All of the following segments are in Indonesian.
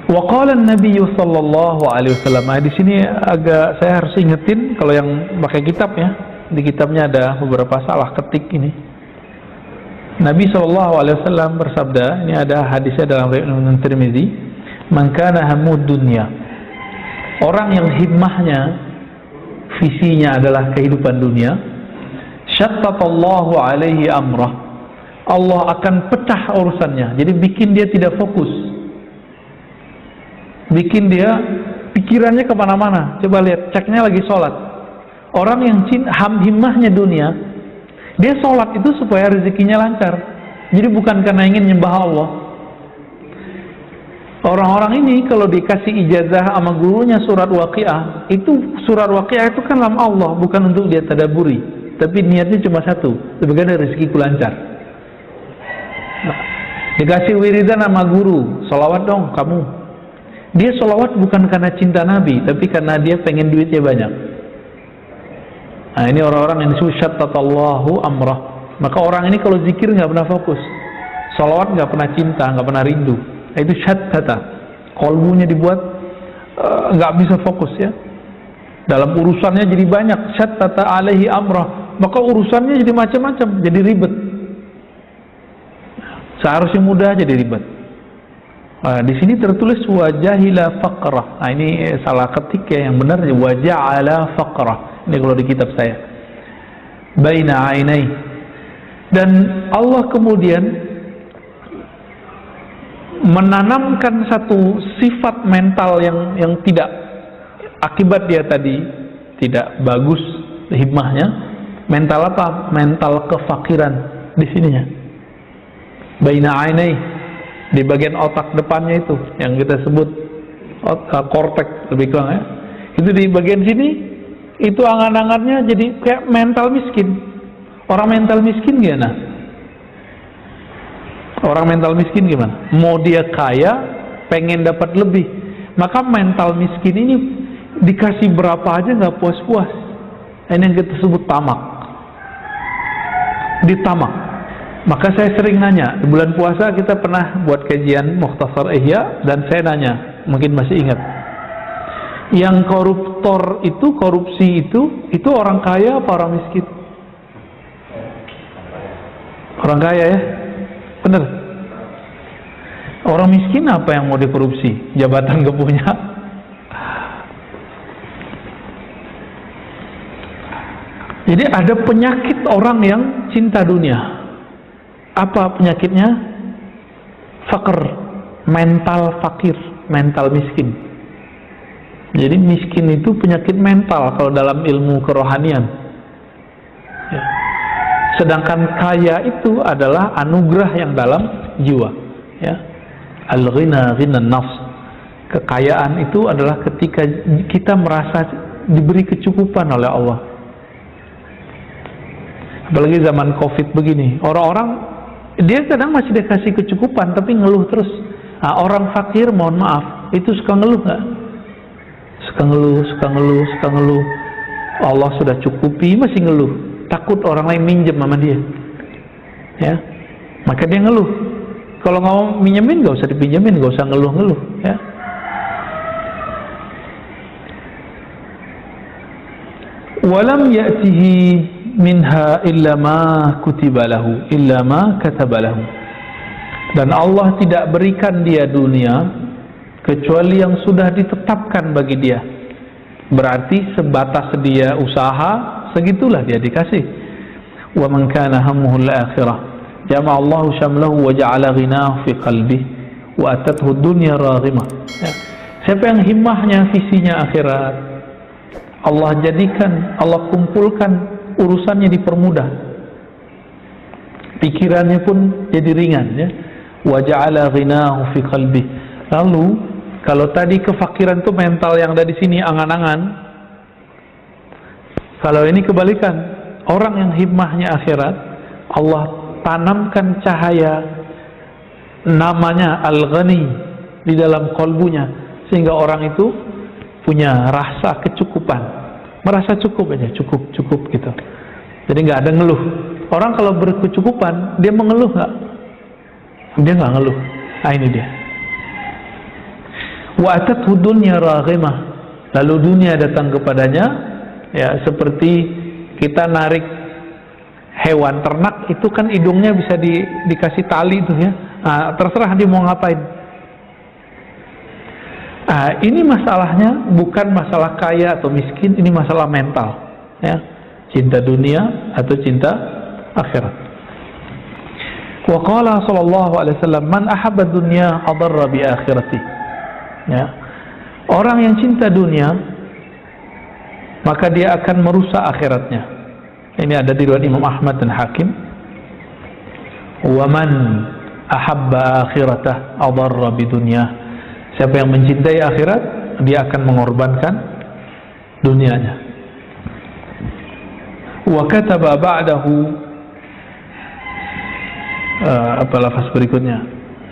Wa qala an-nabiy sallallahu alaihi wasallam. Di sini agak saya harus ingetin kalau yang pakai kitab ya. Di kitabnya ada beberapa salah ketik ini. Nabi sallallahu alaihi wasallam bersabda, ini ada hadisnya dalam riwayat Tirmizi, "Man kana hamud dunya." Orang yang himmahnya, visinya adalah kehidupan dunia, syattatallahu alaihi amrah. Allah akan pecah urusannya. Jadi bikin dia tidak fokus. Bikin dia pikirannya kemana-mana. Coba lihat, ceknya lagi sholat. Orang yang himmahnya dunia, dia sholat itu supaya rezekinya lancar. Jadi bukan karena ingin nyembah Allah. Orang-orang ini kalau dikasih ijazah sama gurunya surat Waqiah, itu surat Waqiah itu kan nama Allah, bukan untuk dia tadaburi. Tapi niatnya cuma satu, sebagai rezekiku lancar. Nah, dikasih wiridan sama guru, sholawat dong kamu. Dia sholawat bukan karena cinta Nabi, tapi karena dia pengen duitnya banyak. Nah, ini orang-orang yang disebut syattatallahu amrah. Maka orang ini kalau zikir nggak pernah fokus, sholawat nggak pernah cinta, nggak pernah rindu. Nah, itu syattata. Kolbunya dibuat nggak bisa fokus ya. Dalam urusannya jadi banyak, syattata alaihi amrah. Maka urusannya jadi macam-macam, jadi ribet. Seharusnya mudah jadi ribet. Nah, di sini tertulis wajahila faqrah. Nah, ini salah ketik ya, yang benar waja'ala faqrah. Ini kalau di kitab saya. Baina ainai. Dan Allah kemudian menanamkan satu sifat mental yang tidak, akibat dia tadi tidak bagus himmahnya. Mental apa? Mental kefakiran di sininya. Baina ainai. Di bagian otak depannya itu yang kita sebut korteks lebih kurang ya, itu di bagian sini itu angan-angannya jadi kayak mental miskin. Orang mental miskin gimana? Orang mental miskin gimana? Mau dia kaya, pengen dapat lebih, maka mental miskin ini dikasih berapa aja nggak puas-puas. Ini yang kita sebut tamak. Ditamak. Maka saya sering nanya, di bulan puasa kita pernah buat kajian Mukhtasar Ihya, dan saya nanya, mungkin masih ingat, yang koruptor itu, korupsi itu orang kaya apa orang miskin? Orang kaya ya, bener. Orang miskin apa yang mau dikorupsi? Jabatan gak punya. Jadi ada penyakit orang yang cinta dunia. Apa penyakitnya? Fakir, mental fakir, mental miskin. Jadi miskin itu penyakit mental kalau dalam ilmu kerohanian ya. Sedangkan kaya itu adalah anugerah yang dalam jiwa ya. Al-ghina ghina nafs. Kekayaan itu adalah ketika kita merasa diberi kecukupan oleh Allah. Apalagi zaman Covid begini, orang-orang dia kadang masih dikasih kecukupan tapi ngeluh terus. Nah, orang fakir mohon maaf itu suka ngeluh nggak? Suka ngeluh. Allah sudah cukupi masih ngeluh, takut orang lain minjem sama dia ya, maka dia ngeluh. Kalau nggak mau minjemin nggak usah dipinjemin, nggak usah ngeluh ya. Walam ya'tihi minha illa ma kutiba lahu illa ma kataba lahu. Dan Allah tidak berikan dia dunia kecuali yang sudah ditetapkan bagi dia. Berarti sebatas dia usaha segitulah dia dikasih. Wa man kana hammuhu al-akhirah jama'a Allahu syamlahu wa ja'ala ghinahu fi qalbihi wa atathu dunya raghimah ya. Siapa yang himmahnya visinya akhirat, Allah jadikan, Allah kumpulkan urusannya dipermudah, pikirannya pun jadi ringan ya. Wa ja'ala ghinahu fi qalbi. Lalu kalau tadi kefakiran itu mental yang ada di sini angan-angan, kalau ini kebalikan, orang yang himmahnya akhirat, Allah tanamkan cahaya namanya Al-Ghani di dalam kalbunya, sehingga orang itu punya rasa kecukupan, merasa cukup aja, cukup gitu. Jadi nggak ada ngeluh. Orang kalau berkecukupan, dia mengeluh nggak? Dia nggak ngeluh. Nah ini dia. Wa atathu dunya raghimah, lalu dunia datang kepadanya, ya seperti kita narik hewan ternak itu kan hidungnya bisa dikasih tali itu ya. Nah, terserah dia mau ngapain. Nah, ini masalahnya bukan masalah kaya atau miskin, ini masalah mental, ya. Cinta dunia atau cinta akhirat. Wa qala sallallahu alaihi wasallam, man ahabba dunya adarra bi akhirati. Ya. Orang yang cinta dunia maka dia akan merusak akhiratnya. Ini ada di riwayat Imam Ahmad dan Hakim. Wa man ahabba akhiratah adarra bi dunya. Siapa yang mencintai akhirat, dia akan mengorbankan dunianya. Wa kataba ba'dahu, apa lafaz berikutnya,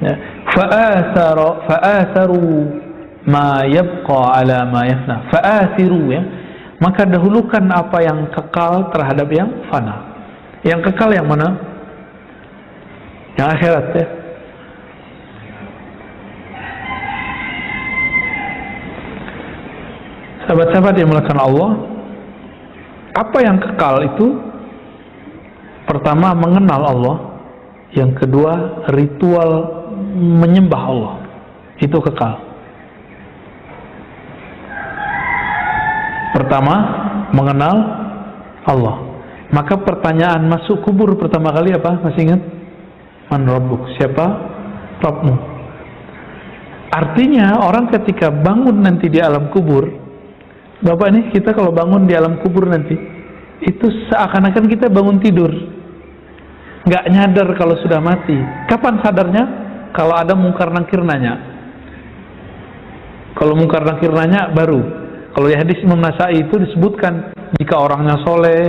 ya, fa'atharu ma yabqa ala ma yafna. Fa'athiru, ya, maka dahulukan apa yang kekal terhadap yang fana. Yang kekal yang mana? Yang akhirat, ya. Sahabat-sahabat yang dimuliakan Allah, apa yang kekal itu? Pertama, mengenal Allah. Yang kedua, ritual menyembah Allah. Itu kekal. Pertama, mengenal Allah. Maka pertanyaan masuk kubur pertama kali apa? Masih ingat? Man rabbuk? Siapa Rabbmu? Artinya orang ketika bangun nanti di alam kubur, Bapak nih, kita kalau bangun di alam kubur nanti, itu seakan-akan kita bangun tidur, nggak nyadar kalau sudah mati. Kapan sadarnya? Kalau ada mungkar nakir nanya. Kalau mungkar nakir nanya baru. Kalau di hadis Imam Nasai itu disebutkan, jika orangnya soleh,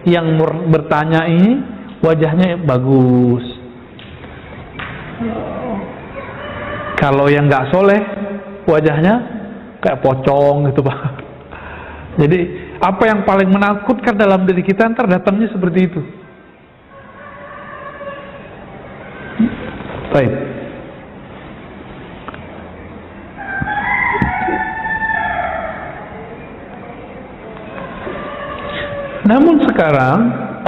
yang bertanya ini wajahnya bagus. Kalau yang nggak soleh, wajahnya kayak pocong gitu, Pak. Jadi apa yang paling menakutkan dalam diri kita ntar datangnya seperti itu. Baik. Namun sekarang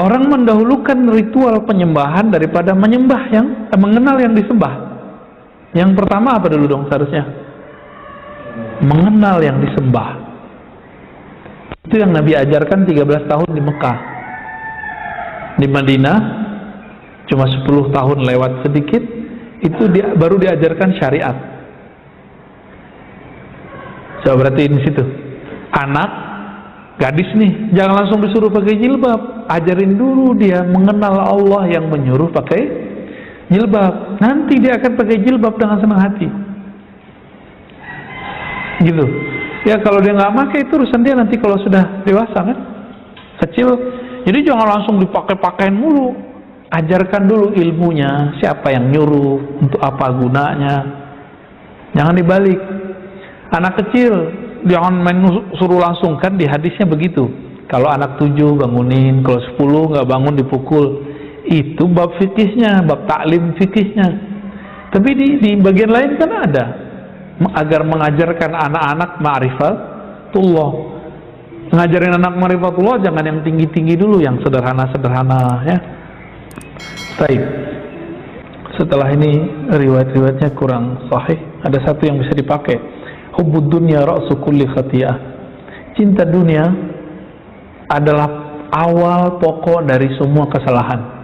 orang mendahulukan ritual penyembahan daripada menyembah yang mengenal yang disembah. Yang pertama apa dulu dong seharusnya? Mengenal yang disembah. Itu yang Nabi ajarkan 13 tahun di Mekah. Di Madinah cuma 10 tahun lewat sedikit, itu baru diajarkan syariat. So, berarti di situ anak gadis nih, jangan langsung disuruh pakai jilbab. Ajarin dulu dia mengenal Allah yang menyuruh pakai jilbab. Nanti dia akan pakai jilbab dengan senang hati. Gitu. Ya kalau dia nggak pakai itu urusan dia nanti kalau sudah dewasa kan, kecil. Jadi jangan langsung dipakai-pakain mulu. Ajarkan dulu ilmunya, siapa yang nyuruh, untuk apa gunanya. Jangan dibalik. Anak kecil jangan main suruh langsung, kan di hadisnya begitu. Kalau anak 7 bangunin, kalau 10 nggak bangun dipukul. Itu bab fikihnya, bab taklim fikihnya. Tapi di bagian lain kan ada, agar mengajarkan anak-anak ma'rifatullah. Ngajarin anak ma'rifatullah jangan yang tinggi-tinggi dulu, yang sederhana-sederhana, ya. Baik. Setelah ini riwayat-riwayatnya kurang sahih. Ada satu yang bisa dipakai. Hubbud dunya ra'su kulli khati'ah. Cinta dunia adalah awal pokok dari semua kesalahan.